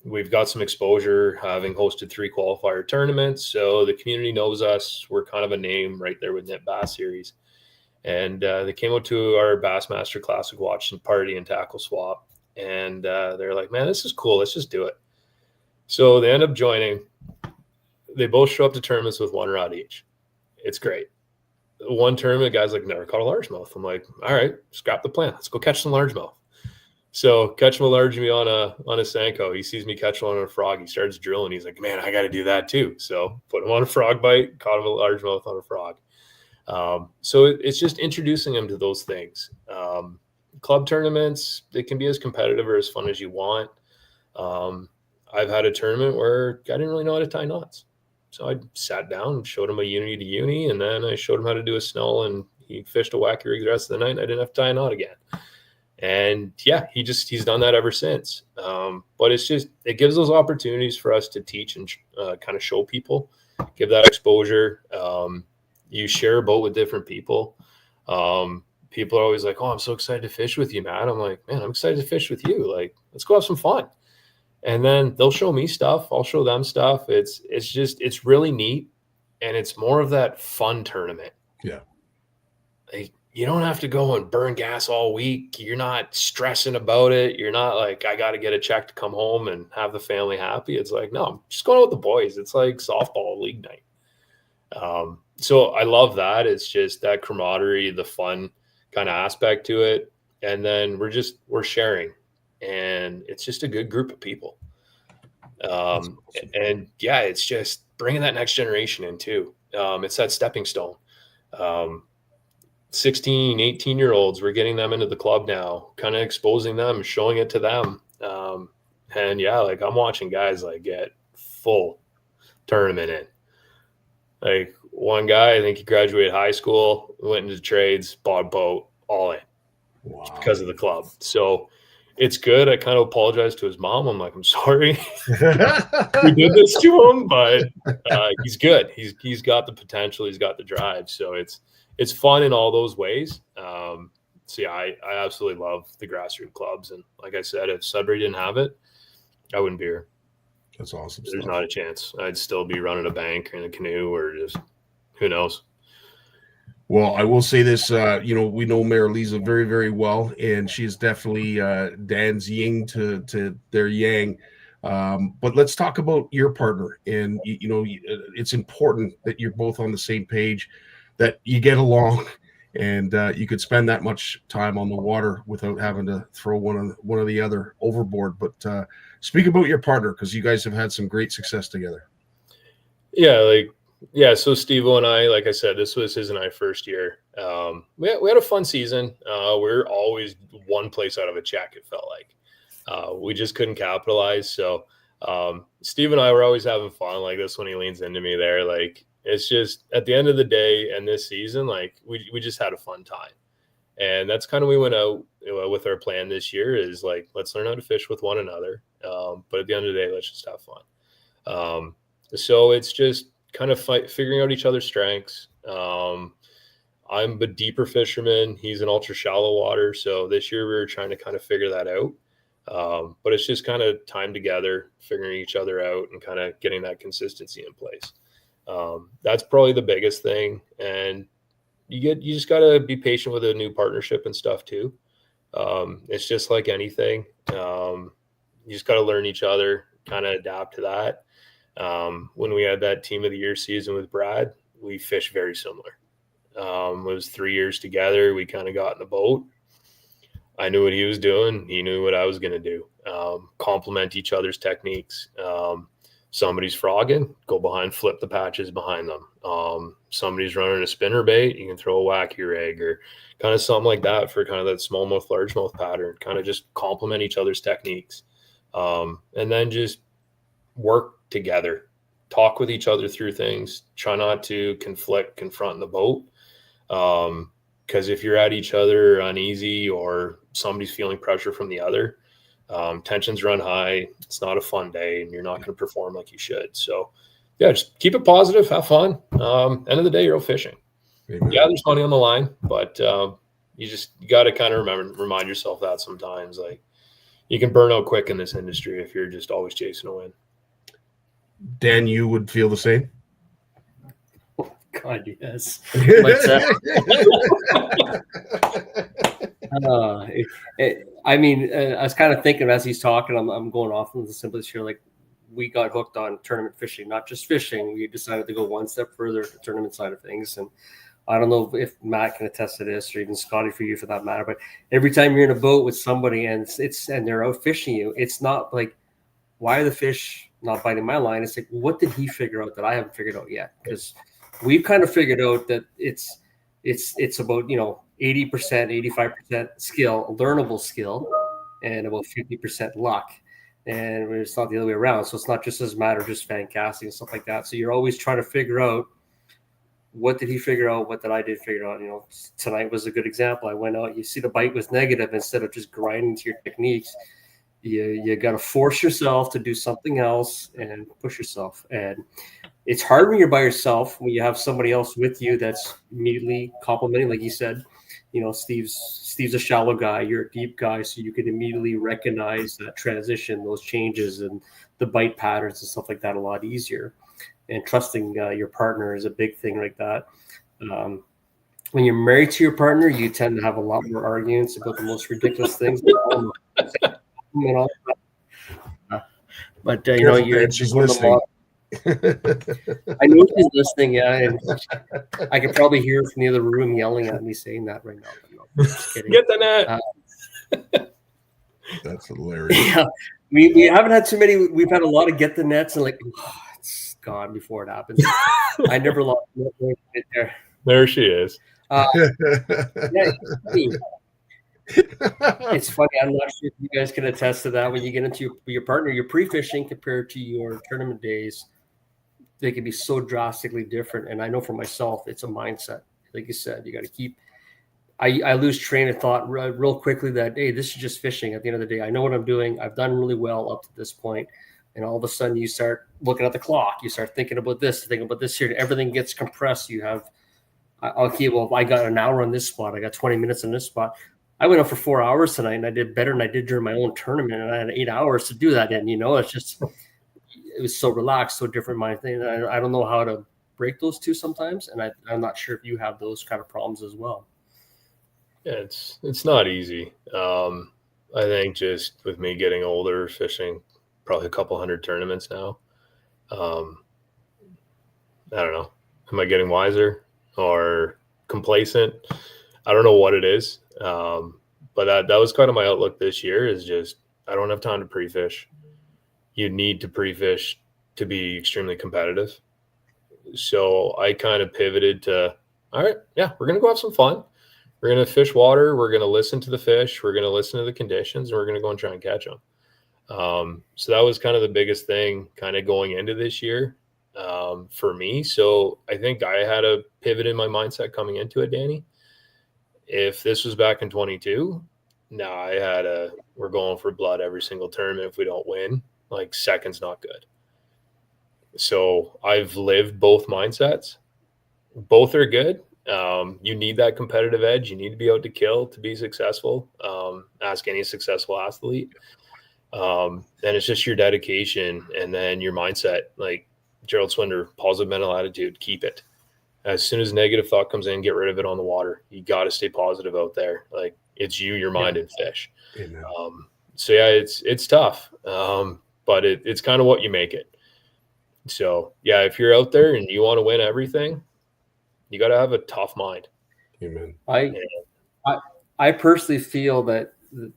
We've got some exposure, having hosted 3 qualifier tournaments. So the community knows us. We're kind of a name right there with Knit Bass Series. And they came out to our Bassmaster Classic watch and party and tackle swap. And they're like, man, this is cool. Let's just do it. So they end up joining. They both show up to tournaments with 1 rod each. It's great. One tournament, guys like, never caught a largemouth. I'm like, all right, scrap the plan. Let's go catch some largemouth. So catch him a largemouth on a Senko. He sees me catch one on a frog. He starts drilling. He's like, man, I got to do that too. So put him on a frog bite, caught him a largemouth on a frog. So it's just introducing them to those things. Club tournaments, they can be as competitive or as fun as you want. I've had a tournament where I didn't really know how to tie knots. So I sat down and showed him a uni to uni, and then I showed him how to do a snell, and he fished a wacky rig the rest of the night, and I didn't have to tie a knot again. And yeah, he's done that ever since. But it gives those opportunities for us to teach and kind of show people, give that exposure. You share a boat with different people. People are always like, oh, I'm so excited to fish with you, Matt. I'm like, man, I'm excited to fish with you. Like, let's go have some fun. And then they'll show me stuff. I'll show them stuff. It's really neat. And it's more of that fun tournament. Yeah. Like, you don't have to go and burn gas all week. You're not stressing about it. You're not like, I got to get a check to come home and have the family happy. It's like, no, I'm just going out with the boys. It's like softball league night. So I love that. It's just that camaraderie, the fun kind of aspect to it. And then we're sharing, and it's just a good group of people. And yeah, it's just bringing that next generation in too. It's that stepping stone. 16, 18-year-olds, we're getting them into the club now, kind of exposing them, showing it to them. And yeah, like I'm watching guys like get full tournament in. Like one guy, I think he graduated high school, went into trades, bought a boat, all in. Wow. Because of the club. So it's good. I kind of apologize to his mom. I'm like, I'm sorry we did this to him, but he's good. He's got the potential. He's got the drive. So it's fun in all those ways. So yeah, I absolutely love the grassroots clubs. And like I said, if Sudbury didn't have it, I wouldn't be here. That's awesome. There's not a chance. I'd still be running a bank or in a canoe or just who knows. Well, I will say this, we know Mayor Lisa very, very well, and she's definitely Dan's yin to their yang. But let's talk about your partner. And, it's important that you're both on the same page, that you get along and you could spend that much time on the water without having to throw one or the other overboard. But speak about your partner, because you guys have had some great success together. Yeah, so Steve-O and I, like I said, this was his and I first year. We had a fun season. We're always one place out of a check, it felt like. We just couldn't capitalize. So Steve and I were always having fun. Like, this when he leans into me there. Like, it's just at the end of the day and this season, like, we just had a fun time. And that's kind of, we went out with our plan this year is like, let's learn how to fish with one another. But at the end of the day, let's just have fun. So it's just kind of figuring out each other's strengths. I'm a deeper fisherman. He's an ultra shallow water. So this year we were trying to kind of figure that out. But it's just kind of time together, figuring each other out and kind of getting that consistency in place. That's probably the biggest thing. And you just got to be patient with a new partnership and stuff too. It's just like anything. You just got to learn each other, kind of adapt to that. When we had that team of the year season with Brad, we fished very similar. It was 3 years together. We kind of got in the boat. I knew what he was doing. He knew what I was going to do. Complement each other's techniques. Somebody's frogging, go behind, flip the patches behind them. Somebody's running a spinner bait, you can throw a wacky rig or kind of something like that for kind of that smallmouth, largemouth pattern, kind of just complement each other's techniques. And then just work together, talk with each other through things, try not to confront in the boat. Because if you're at each other uneasy or somebody's feeling pressure from the other, tensions run high. It's not a fun day and you're not going to perform like you should. So yeah, just keep it positive, have fun. End of the day, you're out fishing. Amen. Yeah, there's money on the line, but you got to kind of remind yourself that sometimes, like, you can burn out quick in this industry if you're just always chasing a win. Dan, you would feel the same? God, yes. I mean, I was kind of thinking as he's talking, I'm going off on the simplest here. Like, we got hooked on tournament fishing, not just fishing. We decided to go one step further, the tournament side of things. And I don't know if Matt can attest to this, or even Scottie for you for that matter. But every time you're in a boat with somebody and they're out fishing you, it's not like, why are the fish not biting my line? It's like, what did he figure out that I haven't figured out yet? Because we've kind of figured out that it's about 80%, 85% skill, learnable skill, and about 50% luck. And it's not the other way around. So it's not just as matter, just fan casting and stuff like that. So you're always trying to figure out, what did he figure out? What did I figure out? Tonight was a good example. I went out, you see the bite was negative. Instead of just grinding to your techniques, you got to force yourself to do something else and push yourself. And it's hard when you're by yourself, when you have somebody else with you that's immediately complimenting. Like you said, Steve's a shallow guy, you're a deep guy, so you can immediately recognize that transition, those changes, and the bite patterns and stuff like that a lot easier. And trusting your partner is a big thing like that. When you're married to your partner, you tend to have a lot more arguments about the most ridiculous things. But she's listening. I know she's listening, yeah, and I can probably hear from the other room yelling at me saying that right now. But no, just kidding. Get the net. That's hilarious. Yeah, we haven't had too many. We've had a lot of get the nets and it's gone before it happens. I never lost it there. There she is. Yeah, it's funny. I'm not sure if you guys can attest to that. When you get into your partner, your pre-fishing compared to your tournament days, they can be so drastically different. And I know for myself, it's a mindset. Like you said, you got to keep. I lose train of thought real quickly that, hey, this is just fishing. At the end of the day, I know what I'm doing. I've done really well up to this point. And all of a sudden, you start looking at the clock. You start thinking about this, thinking about this here. And everything gets compressed. You have, okay, well, I got an hour on this spot. I got 20 minutes on this spot. I went up for 4 hours tonight, and I did better than I did during my own tournament, and I had 8 hours to do that. And it's just, it was so relaxed, so different mind thing. I don't know how to break those two sometimes, and I'm not sure if you have those kind of problems as well. Yeah, it's not easy. I think just with me getting older, fishing probably a couple hundred tournaments now. I don't know. Am I getting wiser or complacent? I don't know what it is. But that was kind of my outlook this year is just, I don't have time to pre-fish. You need to pre-fish to be extremely competitive. So I kind of pivoted to, all right, yeah, we're going to go have some fun. We're going to fish water. We're going to listen to the fish. We're going to listen to the conditions, and we're going to go and try and catch them. So that was kind of the biggest thing kind of going into this year for me. So I think I had a pivot in my mindset coming into it, Danny. If this was back in 22, we're going for blood every single tournament. If we don't win, like second's not good. So I've lived both mindsets. Both are good. You need that competitive edge. You need to be out to kill to be successful. Ask any successful athlete. And it's just your dedication and then your mindset. Like Gerald Swinder, positive mental attitude, keep it. As soon as negative thought comes in, get rid of it on the water. You got to stay positive out there. Like it's you, your mind, and fish. So yeah, it's tough. But it's kind of what you make it. So yeah, if you're out there and you want to win everything, you got to have a tough mind. Amen. I personally feel that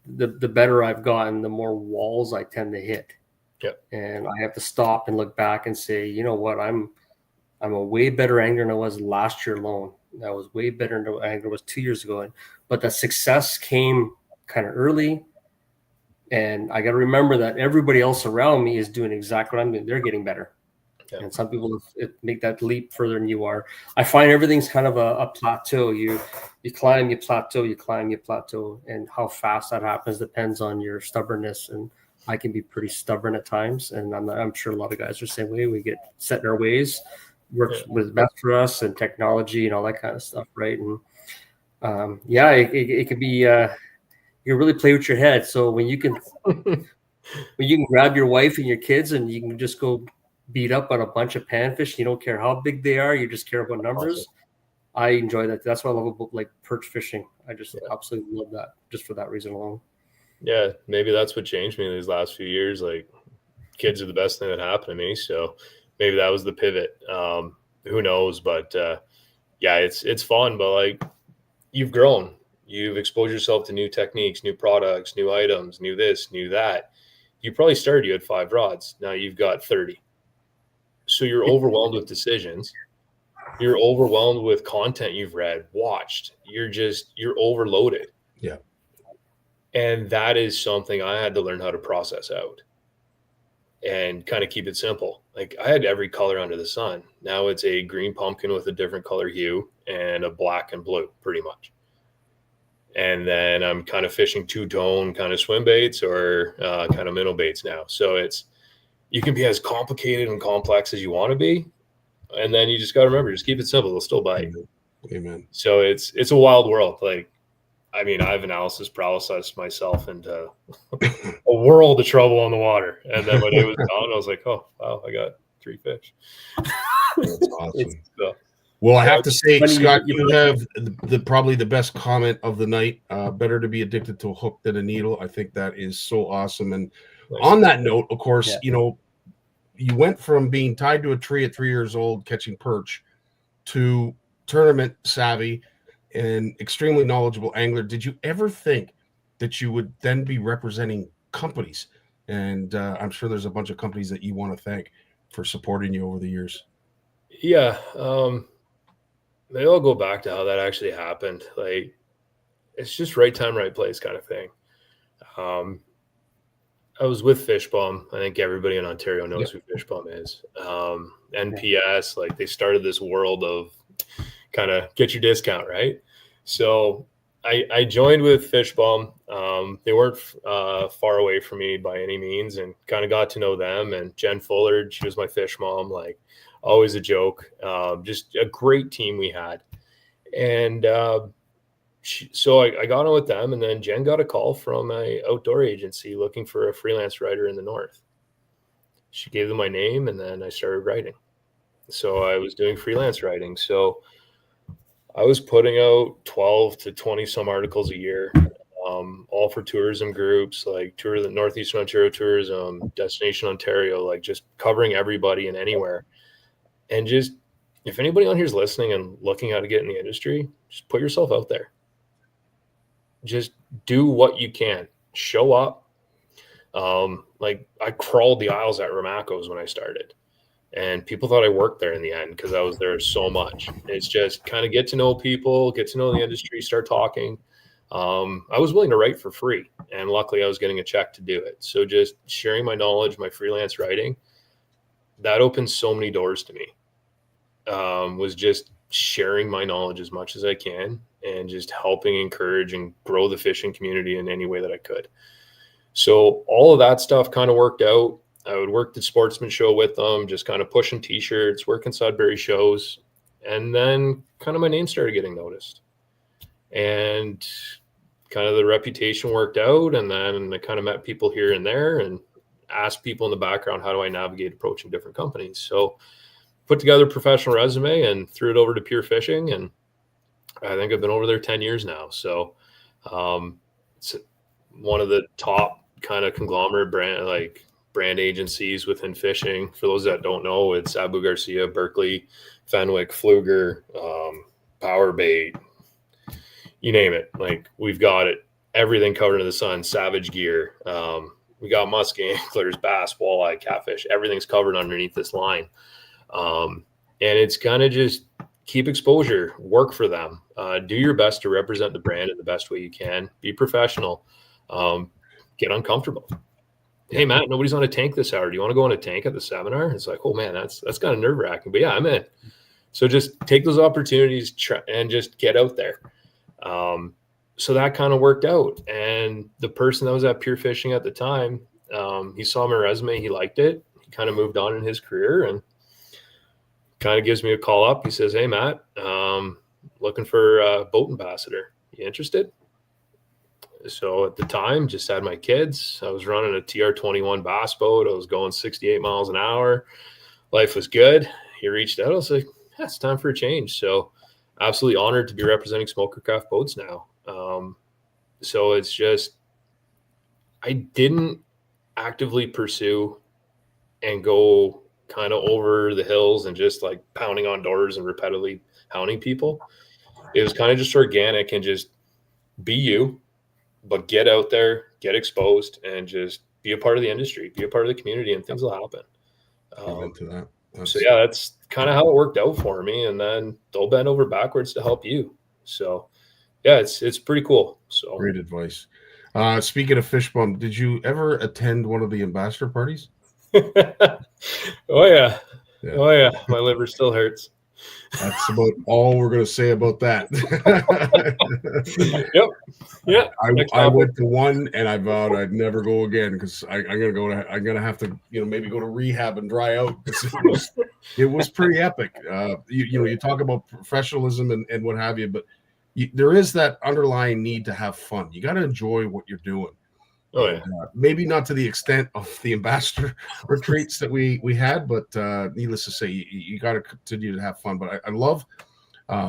the better I've gotten, the more walls I tend to hit. Yep. And I have to stop and look back and say, you know what, I'm a way better angler than I was last year alone. I was way better than the angler was 2 years ago. But the success came kind of early. And I got to remember that everybody else around me is doing exactly what I'm doing. They're getting better. Yeah. And some people make that leap further than you are. I find everything's kind of a plateau. You climb, you plateau, you climb, you plateau. And how fast that happens depends on your stubbornness. And I can be pretty stubborn at times. And I'm sure a lot of guys are the same way. We get set in our ways, works with best for us and technology and all that kind of stuff, right? And it could be you really play with your head. So when you can grab your wife and your kids and you can just go beat up on a bunch of panfish, you don't care how big they are, you just care about numbers. I enjoy that. That's what I love about like perch fishing. I just absolutely love that just for that reason alone. Yeah, maybe that's what changed me these last few years. Like kids are the best thing that happened to me. So maybe that was the pivot. Who knows? But it's fun. But like you've grown. You've exposed yourself to new techniques, new products, new items, new this, new that. You probably started, you had 5 rods. Now you've got 30. So you're overwhelmed with decisions. You're overwhelmed with content you've read, watched. You're overloaded. Yeah. And that is something I had to learn how to process out and kind of keep it simple. Like I had every color under the sun. Now it's a green pumpkin with a different color hue and a black and blue pretty much. And then I'm kind of fishing 2-tone kind of swim baits or kind of minnow baits now. So you can be as complicated and complex as you want to be. And then you just got to remember, just keep it simple. They'll still bite. Amen. So it's a wild world. Like, I mean, I've analysis paralysis myself into a world of trouble on the water. And then when it was done, I was like, oh, wow, I got 3 fish. That's awesome. Well, I have to say, Scott, you have probably the best comment of the night. Better to be addicted to a hook than a needle. I think that is so awesome. And on that note, of course, you went from being tied to a tree at 3 years old, catching perch, to tournament savvy and extremely knowledgeable angler. Did you ever think that you would then be representing companies? And I'm sure there's a bunch of companies that you want to thank for supporting you over the years. Yeah. Maybe I'll go back to how that actually happened. Like, it's just right time, right place kind of thing. I was with Fishbum. I think everybody in Ontario knows who Fishbum is. NPS, like they started this world of kind of get your discount, right? So I joined with Fishbum. They weren't far away from me by any means, and kind of got to know them. And Jen Fullard, she was my fish mom, like always a joke. Just a great team we had. And so I got on with them, and then Jen got a call from an outdoor agency looking for a freelance writer in the north. She gave them my name, and then I started writing. So I was doing freelance writing. So I was putting out 12 to 20 some articles a year, all for tourism groups, like Northeastern Ontario Tourism, Destination Ontario, like just covering everybody and anywhere. And just, if anybody on here is listening and looking how to get in the industry, just put yourself out there. just do what you can. Show up. Like I crawled the aisles at Ramaco's when I started, and people thought I worked there in the end because I was there so much. It's just kind of get to know people, get to know the industry, start talking. I was willing to write for free, and luckily I was getting a check to do it. So just sharing my knowledge, my freelance writing, that opened so many doors to me. Was just sharing my knowledge as much as I can and just helping encourage and grow the fishing community in any way that I could. So all of that stuff kind of worked out. I would work the Sportsman show with them, just kind of pushing t-shirts, working Sudbury shows. And then kind of my name started getting noticed. And kind of the reputation worked out. And then I kind of met people here and there and asked people in the background, how do I navigate approaching different companies? So put together a professional resume and threw it over to Pure Fishing. And I think I've been over there 10 years now. So it's one of the top kind of conglomerate brand agencies within fishing. For those that don't know, it's Abu Garcia, Berkeley, Fenwick, Pfluger, Power Bait, you name it. Like we've got it, everything covered in the sun, Savage Gear. We got musky anglers, bass, walleye, catfish, everything's covered underneath this line. And it's kind of just keep exposure, work for them, do your best to represent the brand in the best way you can, be professional, get uncomfortable. Hey, Matt, nobody's on a tank this hour. Do you want to go on a tank at the seminar? It's like, oh man, that's kind of nerve wracking, but yeah, I'm in. So just take those opportunities and just get out there. So that kind of worked out. And the person that was at Pure Fishing at the time, he saw my resume. He liked it. He kind of moved on in his career and kind of gives me a call up. He says, hey, Matt, looking for a boat ambassador. You interested? So at the time, just had my kids. I was running a TR21 bass boat. I was going 68 miles an hour. Life was good. He reached out. I was like, yeah, it's time for a change. So absolutely honored to be representing Smokercraft Boats now. So it's just, I didn't actively pursue and go kind of over the hills and just like pounding on doors and repetitively hounding people. It was kind of just organic and just be you, but get out there, get exposed, and just be a part of the industry, be a part of the community, and things will happen. Into that. So yeah, that's kind of how it worked out for me. And then they'll bend over backwards to help you. So yeah, it's pretty cool. So great advice. Speaking of Fish Bum, did you ever attend one of the ambassador parties? Oh yeah. Oh yeah. My liver still hurts. That's about all we're going to say about that. Yep. Yeah. I went to one and I vowed I'd never go again because I'm gonna have to maybe go to rehab and dry out. It was pretty epic. You talk about professionalism and what have you, but there is that underlying need to have fun. You got to enjoy what you're doing. Oh yeah. Maybe not to the extent of the ambassador retreats that we had, but needless to say, you got to continue to have fun. But I love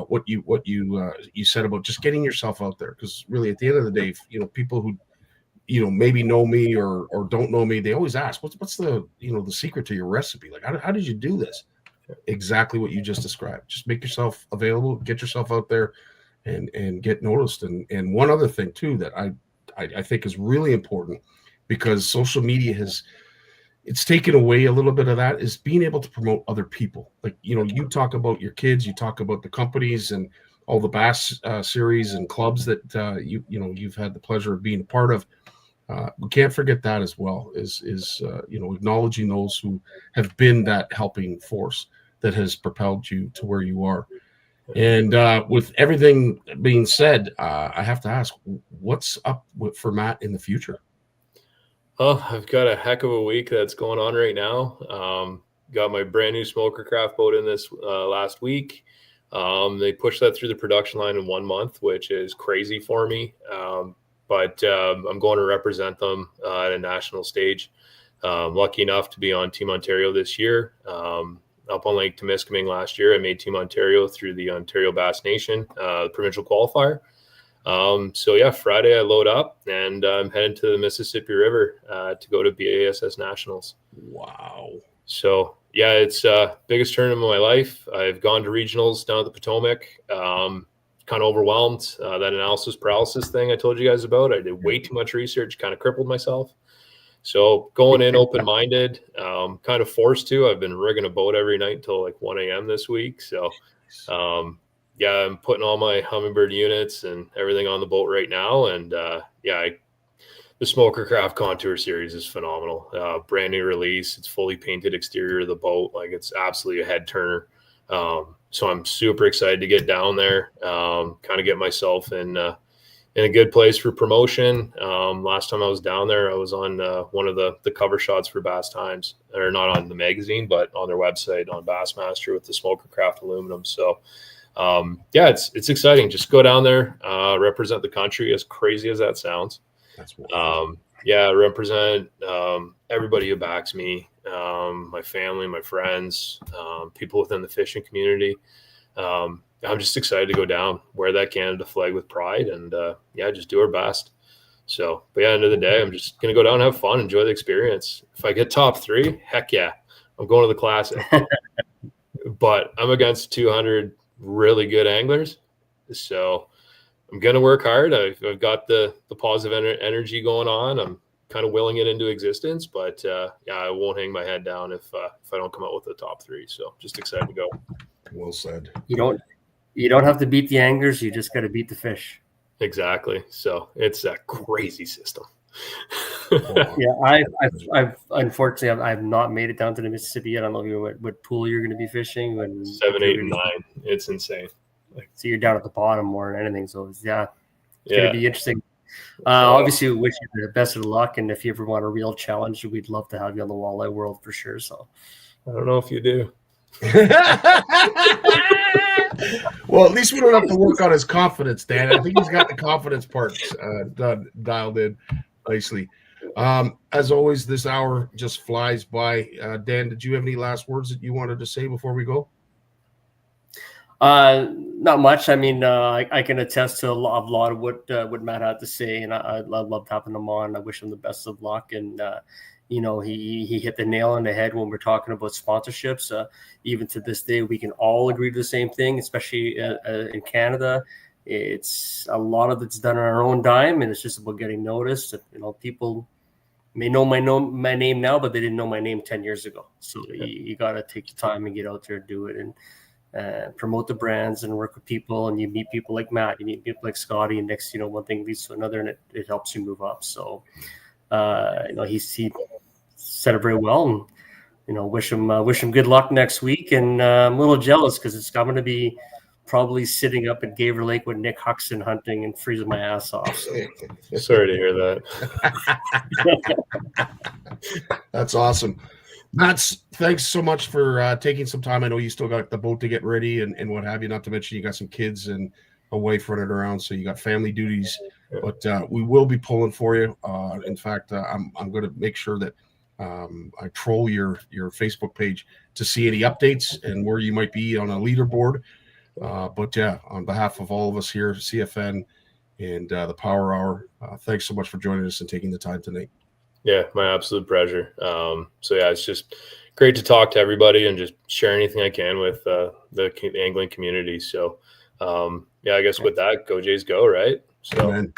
what you said about just getting yourself out there, because really at the end of the day, people who maybe know me or don't know me, they always ask, what's the the secret to your recipe? Like how did you do this? Exactly what you just described. Just make yourself available, get yourself out there, and get noticed. And one other thing too that I think is really important, because social media it's taken away a little bit of that, is being able to promote other people. Like, you talk about your kids, you talk about the companies and all the bass series and clubs that you've had the pleasure of being a part of. We can't forget that as well, is acknowledging those who have been that helping force that has propelled you to where you are. And with everything being said, I have to ask, what's up for Matt in the future? Oh, I've got a heck of a week that's going on right now. Got my brand new Smokercraft boat in this last week. They pushed that through the production line in 1 month, which is crazy for me. But I'm going to represent them at a national stage. Lucky enough to be on Team Ontario this year. Up on Lake Temiskaming last year, I made Team Ontario through the Ontario Bass Nation provincial qualifier. So yeah, Friday I load up and I'm heading to the Mississippi River to go to BASS Nationals. Wow. So yeah, it's biggest tournament of my life. I've gone to regionals down at the Potomac. kind of overwhelmed. That analysis paralysis thing I told you guys about, I did way too much research, kind of crippled myself. So going in open-minded, kind of forced to. I've been rigging a boat every night until like 1 a.m. this week. So yeah, I'm putting all my Humminbird units and everything on the boat right now. And the Smoker Craft Contour series is phenomenal. Brand new release. It's fully painted exterior of the boat. Like, it's absolutely a head turner. So I'm super excited to get down there, kind of get myself in a good place for promotion. Last time I was down there, I was on one of the cover shots for Bass Times, or not on the magazine, but on their website on Bassmaster with the Smoker Craft aluminum. So yeah, it's exciting. Just go down there, represent the country, as crazy as that sounds. That's yeah, represent everybody who backs me, my family, my friends, people within the fishing community. I'm just excited to go down, wear that Canada flag with pride, and yeah, just do our best. So, but yeah, end of the day, I'm just gonna go down and have fun, enjoy the experience. If I get top 3, heck yeah, I'm going to the Classic. But I'm against 200 really good anglers, so I'm gonna work hard. I've got the positive energy going on. I'm kind of willing it into existence, but yeah, I won't hang my head down if I don't come out with the top 3. So just excited to go. Well said. You don't have to beat the anglers. You just got to beat the fish. Exactly. So it's a crazy system. Yeah, I've unfortunately I've not made it down to the Mississippi yet. I don't know what pool you're going to be fishing. When 7, 8, and 9. It's insane. So you're down at the bottom more than anything. So it's going to be interesting. Obviously, we wish you the best of luck, and if you ever want a real challenge, we'd love to have you on the Walleye World for sure. So I don't know if you do. Well, at least we don't have to work on his confidence, Dan. I think he's got the confidence part dialed in nicely. As always, this hour just flies by. Dan, did you have any last words that you wanted to say before we go? Not much. I mean, I can attest to a lot of what Matt had to say, and I loved having him on. I wish him the best of luck, and you know, he hit the nail on the head when we're talking about sponsorships. Even to this day, we can all agree to the same thing, especially in Canada. It's a lot of it's done on our own dime, and it's just about getting noticed. You know, people may know my name now, but they didn't know my name 10 years ago. So you got to take the time and get out there and do it, and promote the brands and work with people. And you meet people like Matt, you meet people like Scottie, and next, one thing leads to another, and it helps you move up. So, he said it very well, and wish him good luck next week. And I'm a little jealous because I'm going to be probably sitting up at Gaver Lake with Nick Huxton hunting and freezing my ass off. So. Sorry to hear that. That's awesome. Matt, thanks so much for taking some time. I know you still got the boat to get ready and what have you, not to mention you got some kids and a wife running around, so you got family duties. But we will be pulling for you. In fact, I'm going to make sure that I troll your Facebook page to see any updates and where you might be on a leaderboard. But yeah, on behalf of all of us here, CFN and the POW'er Hour, thanks so much for joining us and taking the time tonight. Yeah, my absolute pleasure. So yeah, it's just great to talk to everybody and just share anything I can with the angling community. So yeah, I guess with that, go Jays go, right? So Amen.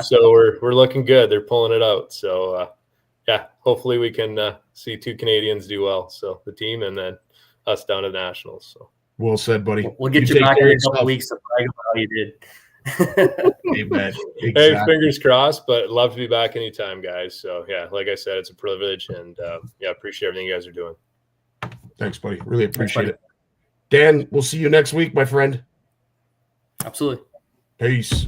So we're looking good. They're pulling it out. So yeah, hopefully we can see 2 Canadians do well. So the team and then us down to Nationals. So well said, buddy. We'll get you back in a couple weeks to brag about how you did. Amen. Exactly. Hey, fingers crossed, but love to be back anytime, guys. So yeah, like I said, it's a privilege, and yeah, appreciate everything you guys are doing. Thanks, buddy. Really appreciate it. Dan, we'll see you next week, my friend. Absolutely. Peace.